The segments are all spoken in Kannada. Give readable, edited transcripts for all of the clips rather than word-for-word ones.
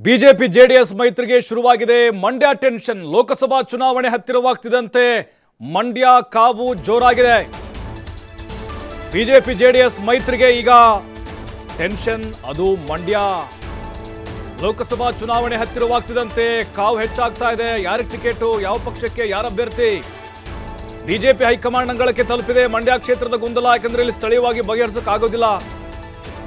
ಬಿಜೆಪಿ ಜೆಡಿಎಸ್ ಮೈತ್ರಿಗೆ ಶುರುವಾಗಿದೆ ಮಂಡ್ಯ ಟೆನ್ಷನ್. ಲೋಕಸಭಾ ಚುನಾವಣೆ ಹತ್ತಿರವಾಗ್ತಿದ್ದಂತೆ ಮಂಡ್ಯ ಕಾವು ಜೋರಾಗಿದೆ. ಬಿಜೆಪಿ ಜೆಡಿಎಸ್ ಮೈತ್ರಿಗೆ ಈಗ ಟೆನ್ಷನ್, ಅದು ಮಂಡ್ಯ. ಲೋಕಸಭಾ ಚುನಾವಣೆ ಹತ್ತಿರವಾಗ್ತಿದ್ದಂತೆ ಕಾವು ಹೆಚ್ಚಾಗ್ತಾ ಇದೆ. ಯಾರಿಗೆ ಟಿಕೆಟ್, ಯಾವ ಪಕ್ಷಕ್ಕೆ, ಯಾರ ಅಭ್ಯರ್ಥಿ? ಬಿಜೆಪಿ ಹೈಕಮಾಂಡ್ ಅಂಗಳಕ್ಕೆ ತಲುಪಿದೆ ಮಂಡ್ಯ ಕ್ಷೇತ್ರದ ಗೊಂದಲ. ಯಾಕಂದ್ರೆ ಇಲ್ಲಿ ಸ್ಥಳೀಯವಾಗಿ ಬಗೆಹರಿಸಕ್ಕಾಗೋದಿಲ್ಲ.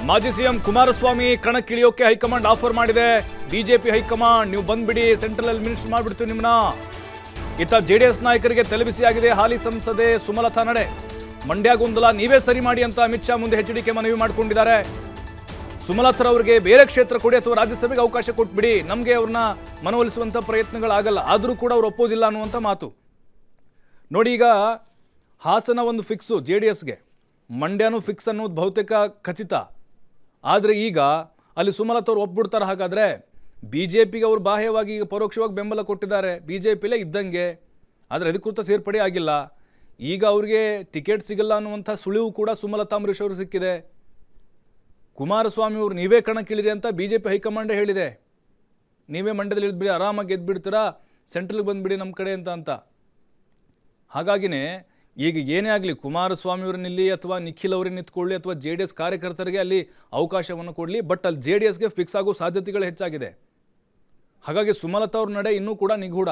ಮಾಜಿ ಸಿಎಂ ಕುಮಾರಸ್ವಾಮಿ ಕಣಕ್ಕಿಳಿಯೋಕೆ ಹೈಕಮಾಂಡ್ ಆಫರ್ ಮಾಡಿದೆ. ಬಿಜೆಪಿ ಹೈಕಮಾಂಡ್, ನೀವು ಬಂದ್ಬಿಡಿ, ಸೆಂಟ್ರಲ್ ಅಲ್ಲಿ ಮಿನಿಸ್ಟರ್ ಮಾಡ್ಬಿಡ್ತೀವಿ ನಿಮ್ಮನ್ನ. ಇತ್ತ ಜೆಡಿಎಸ್ ನಾಯಕರಿಗೆ ತಲೆಬಿಸಿಯಾಗಿದೆ ಹಾಲಿ ಸಂಸದೆ ಸುಮಲತಾ ನಡೆ. ಮಂಡ್ಯ ಗೊಂದಲ ನೀವೇ ಸರಿ ಮಾಡಿ ಅಂತ ಅಮಿತ್ ಶಾ ಮುಂದೆ ಎಚ್ಡಿಕೆ ಮನವಿ ಮಾಡಿಕೊಂಡಿದ್ದಾರೆ. ಸುಮಲತಾರವರಿಗೆ ಬೇರೆ ಕ್ಷೇತ್ರ ಕೊಡಿ ಅಥವಾ ರಾಜ್ಯಸಭೆಗೆ ಅವಕಾಶ ಕೊಟ್ಬಿಡಿ, ನಮಗೆ ಅವ್ರನ್ನ ಮನವೊಲಿಸುವಂತ ಪ್ರಯತ್ನಗಳಾಗಲ್ಲ, ಆದರೂ ಕೂಡ ಅವ್ರು ಒಪ್ಪೋದಿಲ್ಲ ಅನ್ನುವಂಥ ಮಾತು. ನೋಡಿ, ಈಗ ಹಾಸನ ಒಂದು ಫಿಕ್ಸು ಜೆಡಿಎಸ್ಗೆ, ಮಂಡ್ಯನೂ ಫಿಕ್ಸ್ ಅನ್ನೋದು ಬಹುತೇಕ ಖಚಿತ. ಆದರೆ ಈಗ ಅಲ್ಲಿ ಸುಮಲತಾ ಅವರು ಒಪ್ಬಿಡ್ತಾರೆ. ಹಾಗಾದರೆ ಬಿ ಜೆ ಪಿಗೆ ಅವರು ಬಾಹ್ಯವಾಗಿ ಈಗ ಪರೋಕ್ಷವಾಗಿ ಬೆಂಬಲ ಕೊಟ್ಟಿದ್ದಾರೆ, ಬಿ ಜೆ ಪಿಲೇ ಇದ್ದಂಗೆ. ಆದರೆ ಅಧಿಕೃತ ಸೇರ್ಪಡೆ ಆಗಿಲ್ಲ. ಈಗ ಅವ್ರಿಗೆ ಟಿಕೆಟ್ ಸಿಗಲ್ಲ ಅನ್ನುವಂಥ ಸುಳಿವು ಕೂಡ ಸುಮಲತಾ ಅಂಬರೀಶ್ ಅವರು ಸಿಕ್ಕಿದೆ. ಕುಮಾರಸ್ವಾಮಿ ಅವರು ನೀವೇ ಕಣಕ್ಕಿಳಿರಿ ಅಂತ ಬಿ ಜೆ ಪಿ ಹೈಕಮಾಂಡೇ ಹೇಳಿದೆ. ನೀವೇ ಮಂಡ್ಯದಲ್ಲಿ ಇಳಿದ್ಬಿಡಿ, ಆರಾಮಾಗಿ ಗೆದ್ದುಬಿಡ್ತೀರಾ, ಸೆಂಟ್ರಲ್ಗೆ ಬಂದುಬಿಡಿ ನಮ್ಮ ಕಡೆ ಅಂತ. ಹಾಗಾಗಿನೇ ಈಗ ಏನೇ ಆಗಲಿ, ಕುಮಾರಸ್ವಾಮಿ ಅವರು ನಿಲ್ಲಿ ಅಥವಾ ನಿಖಿಲ್ ಅವರೇ ನಿಂತ್ಕೊಳ್ಳಿ ಅಥವಾ ಜೆ ಡಿ ಎಸ್ ಕಾರ್ಯಕರ್ತರಿಗೆ ಅಲ್ಲಿ ಅವಕಾಶವನ್ನು ಕೊಡಲಿ, ಬಟ್ ಅಲ್ಲಿ ಜೆ ಡಿ ಎಸ್ಗೆ ಫಿಕ್ಸ್ ಆಗೋ ಸಾಧ್ಯತೆಗಳು ಹೆಚ್ಚಾಗಿದೆ. ಹಾಗಾಗಿ ಸುಮಲತಾ ಅವ್ರ ನಡೆ ಇನ್ನೂ ಕೂಡ ನಿಗೂಢ.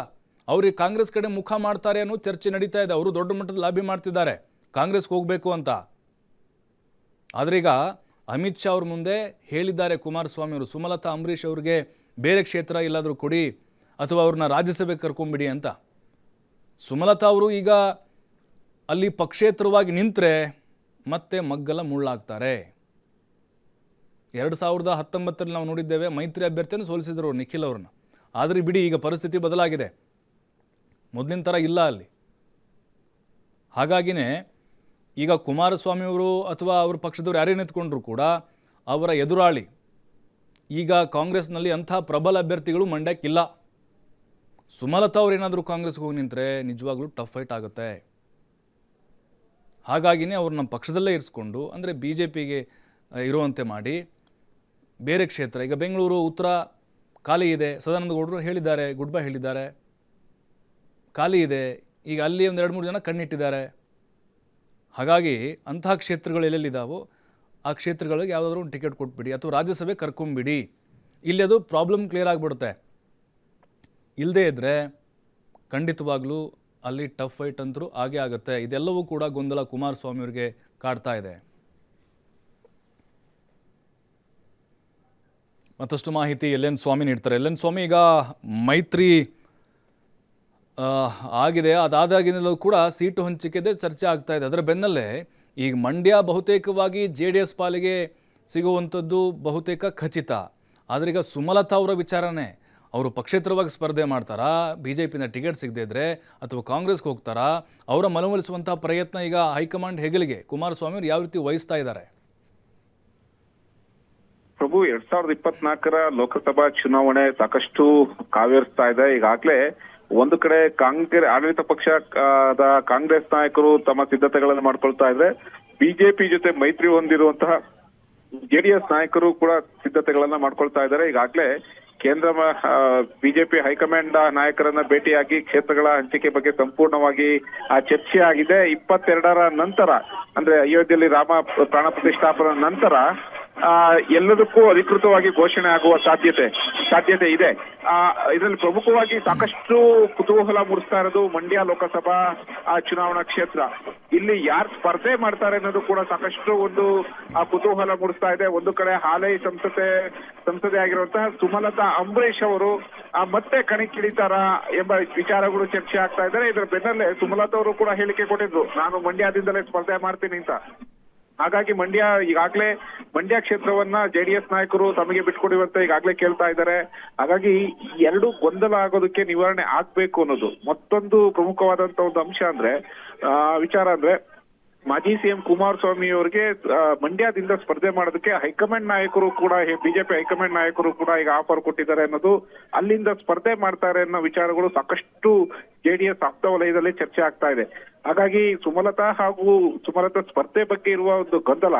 ಅವ್ರಿಗೆ ಕಾಂಗ್ರೆಸ್ ಕಡೆ ಮುಖ ಮಾಡ್ತಾರೆ ಅನ್ನೋ ಚರ್ಚೆ ನಡೀತಾ ಇದೆ. ಅವರು ದೊಡ್ಡ ಮಟ್ಟದ ಲಾಬಿ ಮಾಡ್ತಿದ್ದಾರೆ ಕಾಂಗ್ರೆಸ್ಗೆ ಹೋಗಬೇಕು ಅಂತ. ಆದರೆ ಈಗ ಅಮಿತ್ ಶಾ ಅವ್ರ ಮುಂದೆ ಹೇಳಿದ್ದಾರೆ ಕುಮಾರಸ್ವಾಮಿ ಅವರು, ಸುಮಲತಾ ಅಂಬರೀಶ್ ಅವ್ರಿಗೆ ಬೇರೆ ಕ್ಷೇತ್ರ ಎಲ್ಲಾದರೂ ಕೊಡಿ ಅಥವಾ ಅವ್ರನ್ನ ರಾಜ್ಯಸಭೆಗೆ ಕರ್ಕೊಂಬಿಡಿ ಅಂತ. ಸುಮಲತಾ ಅವರು ಈಗ ಅಲ್ಲಿ ಪಕ್ಷೇತರವಾಗಿ ನಿಂತರೆ ಮತ್ತೆ ಮಗ್ಗಲ ಮುಳ್ಳಾಗ್ತಾರೆ. 2019 ನಾವು ನೋಡಿದ್ದೇವೆ, ಮೈತ್ರಿ ಅಭ್ಯರ್ಥಿಯನ್ನು ಸೋಲಿಸಿದ್ರು ನಿಖಿಲ್ ಅವ್ರನ್ನ. ಆದರೆ ಬಿಡಿ, ಈಗ ಪರಿಸ್ಥಿತಿ ಬದಲಾಗಿದೆ, ಮೊದಲಿನ ಥರ ಇಲ್ಲ ಅಲ್ಲಿ. ಹಾಗಾಗಿನೇ ಈಗ ಕುಮಾರಸ್ವಾಮಿ ಅವರು ಅಥವಾ ಅವ್ರ ಪಕ್ಷದವ್ರು ಯಾರೇ ನಿಂತ್ಕೊಂಡ್ರು ಕೂಡ ಅವರ ಎದುರಾಳಿ ಈಗ ಕಾಂಗ್ರೆಸ್ನಲ್ಲಿ ಅಂಥ ಪ್ರಬಲ ಅಭ್ಯರ್ಥಿಗಳು ಮಂಡ್ಯಕ್ಕಿಲ್ಲ. ಸುಮಲತಾ ಅವ್ರು ಏನಾದರೂ ಕಾಂಗ್ರೆಸ್ಗೆ ಹೋಗಿ ನಿಂತರೆ ನಿಜವಾಗ್ಲೂ ಟಫ್ ಫೈಟ್ ಆಗುತ್ತೆ. ಹಾಗಾಗಿನೇ ಅವ್ರು ನಮ್ಮ ಪಕ್ಷದಲ್ಲೇ ಇರಿಸ್ಕೊಂಡು, ಅಂದರೆ ಬಿ ಜೆ ಪಿಗೆ ಇರುವಂತೆ ಮಾಡಿ ಬೇರೆ ಕ್ಷೇತ್ರ, ಈಗ ಬೆಂಗಳೂರು ಉತ್ತರ ಖಾಲಿ ಇದೆ, ಸದಾನಂದ ಗೌಡರು ಹೇಳಿದ್ದಾರೆ, ಗುಡ್ ಬೈ ಹೇಳಿದ್ದಾರೆ, ಖಾಲಿ ಇದೆ. ಈಗ ಅಲ್ಲಿ ಒಂದು 2-3 ಜನ ಕಣ್ಣಿಟ್ಟಿದ್ದಾರೆ. ಹಾಗಾಗಿ ಅಂತಹ ಕ್ಷೇತ್ರಗಳು ಎಲ್ಲೆಲ್ಲಿದ್ದಾವೋ ಆ ಕ್ಷೇತ್ರಗಳಿಗೆ ಯಾವುದಾದ್ರೂ ಒಂದು ಟಿಕೆಟ್ ಕೊಟ್ಬಿಡಿ ಅಥವಾ ರಾಜ್ಯಸಭೆ ಕರ್ಕೊಂಬಿಡಿ. ಇಲ್ಲಿ ಅದು ಪ್ರಾಬ್ಲಮ್ ಕ್ಲಿಯರ್ ಆಗಿಬಿಡುತ್ತೆ. ಇಲ್ಲದೇ ಇದ್ದರೆ ಖಂಡಿತವಾಗ್ಲೂ ಅಲ್ಲಿ ಟಫ್ ಫೈಟ್ ಅಂತರೂ ಆಗೇ ಆಗುತ್ತೆ. ಇದೆಲ್ಲವೂ ಕೂಡ ಗೊಂದಲ ಕುಮಾರಸ್ವಾಮಿ ಅವರಿಗೆ ಕಾಡ್ತಾ ಇದೆ. ಮತ್ತಷ್ಟು ಮಾಹಿತಿ ಎಲ್.ಎನ್. ಸ್ವಾಮಿ ನೀಡ್ತಾರೆ. ಎಲ್.ಎನ್. ಸ್ವಾಮಿ, ಈಗ ಮೈತ್ರಿ ಆಗಿದೆ, ಅದಾದಾಗಿನಲ್ಲೂ ಕೂಡ ಸೀಟು ಹಂಚಿಕೆದೇ ಚರ್ಚೆ ಆಗ್ತಾ ಇದೆ. ಅದರ ಬೆನ್ನಲ್ಲೇ ಈಗ ಮಂಡ್ಯ ಬಹುತೇಕವಾಗಿ ಜೆ ಡಿ ಎಸ್ ಪಾಲಿಗೆ ಸಿಗುವಂಥದ್ದು ಬಹುತೇಕ ಖಚಿತ. ಆದರೆ ಈಗ ಸುಮಲತಾ ಅವರ ವಿಚಾರನೇ, ಅವರು ಪಕ್ಷೇತರವಾಗಿ ಸ್ಪರ್ಧೆ ಮಾಡ್ತಾರಾ, ಬಿ ಜೆ ಪಿನ ಟಿಕೆಟ್ ಸಿಗದೇ ಇದ್ದರೆ, ಅಥವಾ ಕಾಂಗ್ರೆಸ್ಗೆ ಹೋಗ್ತಾರಾ, ಅವರ ಮನವೊಲಿಸುವಂಥ ಪ್ರಯತ್ನ ಈಗ ಹೈಕಮಾಂಡ್ ಹೆಗಲಿಗೆ ಕುಮಾರಸ್ವಾಮಿ ಅವರು ಯಾವ ರೀತಿ ವಹಿಸ್ತಾ ಇದ್ದಾರೆ? ಪ್ರಭು, 2024ರ ಲೋಕಸಭಾ ಚುನಾವಣೆ ಸಾಕಷ್ಟು ಕಾವೇರಿಸ್ತಾ ಇದೆ. ಈಗಾಗಲೇ ಒಂದು ಕಡೆ ಆಡಳಿತ ಪಕ್ಷದ ಕಾಂಗ್ರೆಸ್ ನಾಯಕರು ತಮ್ಮ ಸಿದ್ಧತೆಗಳನ್ನು ಮಾಡ್ಕೊಳ್ತಾ ಇದ್ರೆ, ಬಿಜೆಪಿ ಜೊತೆ ಮೈತ್ರಿ ಹೊಂದಿರುವಂತಹ ಜೆಡಿಎಸ್ ನಾಯಕರು ಕೂಡ ಸಿದ್ಧತೆಗಳನ್ನ ಮಾಡ್ಕೊಳ್ತಾ ಇದ್ದಾರೆ. ಈಗಾಗಲೇ ಕೇಂದ್ರ ಬಿಜೆಪಿ ಹೈಕಮಾಂಡ್ ನಾಯಕರನ್ನ ಭೇಟಿಯಾಗಿ ಕ್ಷೇತ್ರಗಳ ಹಂಚಿಕೆ ಬಗ್ಗೆ ಸಂಪೂರ್ಣವಾಗಿ ಚರ್ಚೆ ಆಗಿದೆ. 22ರ ನಂತರ, ಅಂದ್ರೆ ಅಯೋಧ್ಯೆಯಲ್ಲಿ ರಾಮ ಪ್ರಾಣ ಪ್ರತಿಷ್ಠಾಪನೆ ನಂತರ ಎಲ್ಲದಕ್ಕೂ ಅಧಿಕೃತವಾಗಿ ಘೋಷಣೆ ಆಗುವ ಸಾಧ್ಯತೆ ಇದೆ. ಇದರಲ್ಲಿ ಪ್ರಮುಖವಾಗಿ ಸಾಕಷ್ಟು ಕುತೂಹಲ ಮೂಡಿಸ್ತಾ ಇರೋದು ಮಂಡ್ಯ ಲೋಕಸಭಾ ಚುನಾವಣಾ ಕ್ಷೇತ್ರ. ಇಲ್ಲಿ ಯಾರು ಸ್ಪರ್ಧೆ ಮಾಡ್ತಾರೆ ಅನ್ನೋದು ಕೂಡ ಸಾಕಷ್ಟು ಒಂದು ಕುತೂಹಲ ಮೂಡಿಸ್ತಾ ಇದೆ. ಒಂದು ಕಡೆ ಹಾಲಿ ಸಂಸದೆ ಆಗಿರುವಂತಹ ಸುಮಲತಾ ಅಂಬರೀಶ್ ಅವರು ಮತ್ತೆ ಕಣಕ್ಕಿಳಿತಾರ ಎಂಬ ವಿಚಾರಗಳು ಚರ್ಚೆ ಆಗ್ತಾ ಇದ್ದಾರೆ. ಇದರ ಬೆನ್ನಲ್ಲೇ ಸುಮಲತಾ ಅವರು ಕೂಡ ಹೇಳಿಕೆ ಕೊಟ್ಟಿದ್ರು, ನಾನು ಮಂಡ್ಯದಿಂದಲೇ ಸ್ಪರ್ಧೆ ಮಾಡ್ತೀನಿ ಅಂತ. ಹಾಗಾಗಿ ಈಗಾಗಲೇ ಮಂಡ್ಯ ಕ್ಷೇತ್ರವನ್ನ ಜೆಡಿಎಸ್ ನಾಯಕರು ತಮಗೆ ಬಿಟ್ಕೊಡುವಂತೆ ಈಗಾಗಲೇ ಕೇಳ್ತಾ ಇದ್ದಾರೆ. ಹಾಗಾಗಿ ಎರಡು ಗೊಂದಲ ಆಗೋದಕ್ಕೆ ನಿವಾರಣೆ ಆಗ್ಬೇಕು ಅನ್ನೋದು ಮತ್ತೊಂದು ಪ್ರಮುಖವಾದಂತ ಒಂದು ಅಂಶ ವಿಚಾರ ಅಂದ್ರೆ, ಮಾಜಿ ಸಿಎಂ ಕುಮಾರಸ್ವಾಮಿ ಅವರಿಗೆ ಮಂಡ್ಯದಿಂದ ಸ್ಪರ್ಧೆ ಮಾಡೋದಕ್ಕೆ ಹೈಕಮಾಂಡ್ ನಾಯಕರು ಕೂಡ, ಬಿಜೆಪಿ ಹೈಕಮಾಂಡ್ ನಾಯಕರು ಕೂಡ ಈಗ ಆಫರ್ ಕೊಟ್ಟಿದ್ದಾರೆ ಅನ್ನೋದು, ಅಲ್ಲಿಂದ ಸ್ಪರ್ಧೆ ಮಾಡ್ತಾರೆ ಅನ್ನೋ ವಿಚಾರಗಳು ಸಾಕಷ್ಟು ಜೆಡಿಎಸ್ ಆಪ್ತ ವಲಯದಲ್ಲಿ ಚರ್ಚೆ ಆಗ್ತಾ ಇದೆ. ಹಾಗಾಗಿ ಸುಮಲತಾ ಸ್ಪರ್ಧೆ ಬಗ್ಗೆ ಇರುವ ಒಂದು ಗೊಂದಲ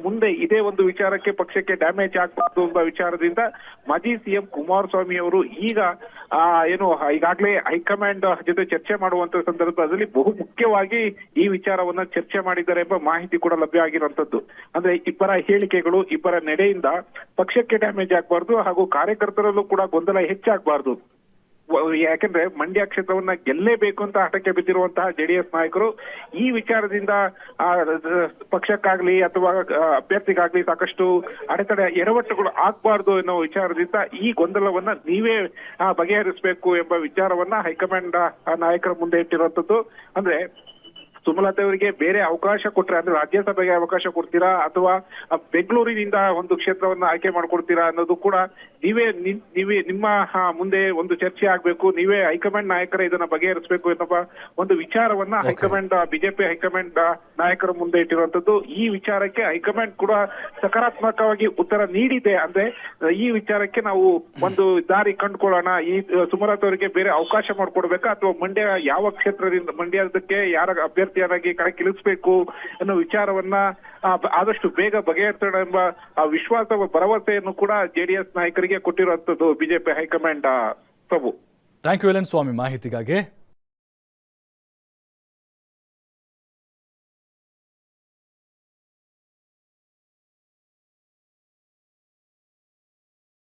ಮುಂದೆ ಇದೇ ಒಂದು ವಿಚಾರಕ್ಕೆ ಪಕ್ಷಕ್ಕೆ ಡ್ಯಾಮೇಜ್ ಆಗ್ಬಾರ್ದು ಎಂಬ ವಿಚಾರದಿಂದ ಮಾಜಿ ಸಿಎಂ ಕುಮಾರಸ್ವಾಮಿ ಅವರು ಈಗ ಏನು ಈಗಾಗಲೇ ಹೈಕಮಾಂಡ್ ಜೊತೆ ಚರ್ಚೆ ಮಾಡುವಂತ ಸಂದರ್ಭದಲ್ಲಿ ಬಹು ಮುಖ್ಯವಾಗಿ ಈ ವಿಚಾರವನ್ನ ಚರ್ಚೆ ಮಾಡಿದ್ದಾರೆ ಎಂಬ ಮಾಹಿತಿ ಕೂಡ ಲಭ್ಯ ಆಗಿರುವಂತದ್ದು. ಅಂದ್ರೆ ಇಬ್ಬರ ಹೇಳಿಕೆಗಳು, ಇಬ್ಬರ ನಡೆಯಿಂದ ಪಕ್ಷಕ್ಕೆ ಡ್ಯಾಮೇಜ್ ಆಗ್ಬಾರ್ದು ಹಾಗೂ ಕಾರ್ಯಕರ್ತರಲ್ಲೂ ಕೂಡ ಗೊಂದಲ ಹೆಚ್ಚಾಗಬಾರ್ದು. ಯಾಕೆಂದ್ರೆ ಮಂಡ್ಯ ಕ್ಷೇತ್ರವನ್ನ ಗೆಲ್ಲೇಬೇಕು ಅಂತ ಹಠಕ್ಕೆ ಬಿದ್ದಿರುವಂತಹ ಜೆಡಿಎಸ್ ನಾಯಕರು ಈ ವಿಚಾರದಿಂದ ಪಕ್ಷಕ್ಕಾಗ್ಲಿ ಅಥವಾ ಅಭ್ಯರ್ಥಿಗಾಗ್ಲಿ ಸಾಕಷ್ಟು ಅಡೆತಡೆ ಎಡವಟ್ಟುಗಳು ಆಗ್ಬಾರ್ದು ಎನ್ನುವ ವಿಚಾರದಿಂದ ಈ ಗೊಂದಲವನ್ನ ನೀವೇ ಬಗೆಹರಿಸಬೇಕು ಎಂಬ ವಿಚಾರವನ್ನ ಹೈಕಮಾಂಡ್ ನಾಯಕರ ಮುಂದೆ ಇಟ್ಟಿರುವಂತದ್ದು. ಅಂದ್ರೆ ಸುಮಲತಾ ಅವರಿಗೆ ಬೇರೆ ಅವಕಾಶ ಕೊಟ್ರೆ, ಅಂದ್ರೆ ರಾಜ್ಯಸಭೆಗೆ ಅವಕಾಶ ಕೊಡ್ತೀರಾ ಅಥವಾ ಬೆಂಗಳೂರಿನಿಂದ ಒಂದು ಕ್ಷೇತ್ರವನ್ನ ಆಯ್ಕೆ ಮಾಡ್ಕೊಡ್ತೀರಾ ಅನ್ನೋದು ಕೂಡ ನೀವೇ ನಿಮ್ಮ ಮುಂದೆ ಒಂದು ಚರ್ಚೆ ಆಗ್ಬೇಕು. ನೀವೇ ಹೈಕಮಾಂಡ್ ನಾಯಕರೇ ಇದನ್ನ ಬಗೆಹರಿಸಬೇಕು ಎನ್ನುವ ಒಂದು ವಿಚಾರವನ್ನ ಹೈಕಮಾಂಡ್ ಬಿಜೆಪಿ ಹೈಕಮಾಂಡ್ ನಾಯಕರ ಮುಂದೆ ಇಟ್ಟಿರುವಂತದ್ದು. ಈ ವಿಚಾರಕ್ಕೆ ಹೈಕಮಾಂಡ್ ಕೂಡ ಸಕಾರಾತ್ಮಕವಾಗಿ ಉತ್ತರ ನೀಡಿದೆ. ಅಂದ್ರೆ ಈ ವಿಚಾರಕ್ಕೆ ನಾವು ಒಂದು ದಾರಿ ಕಂಡುಕೊಳ್ಳೋಣ, ಈ ಸುಮಲತಾ ಅವರಿಗೆ ಬೇರೆ ಅವಕಾಶ ಮಾಡಿಕೊಡ್ಬೇಕಾ ಅಥವಾ ಮಂಡ್ಯ ಯಾವ ಕ್ಷೇತ್ರದಿಂದ ಮಂಡ್ಯದಕ್ಕೆ ಯಾರ ಅಭ್ಯರ್ಥಿಯನ್ನಾಗಿ ಕಣಕ್ಕಿಳಿಸಬೇಕು ಅನ್ನೋ ವಿಚಾರವನ್ನ ಆದಷ್ಟು ಬೇಗ ಬಗೆಹರಿಸೋಣ ಎಂಬ ವಿಶ್ವಾಸ, ಭರವಸೆಯನ್ನು ಕೂಡ ಜೆಡಿಎಸ್ ನಾಯಕರಿಗೆ ಕೊಟ್ಟಿರುವಂತದ್ದು ಬಿಜೆಪಿ ಹೈಕಮಾಂಡ್. ಪ್ರಭು, ಥ್ಯಾಂಕ್ ಯು ಎಲ್ ಎನ್ ಸ್ವಾಮಿ ಮಾಹಿತಿಗಾಗಿ.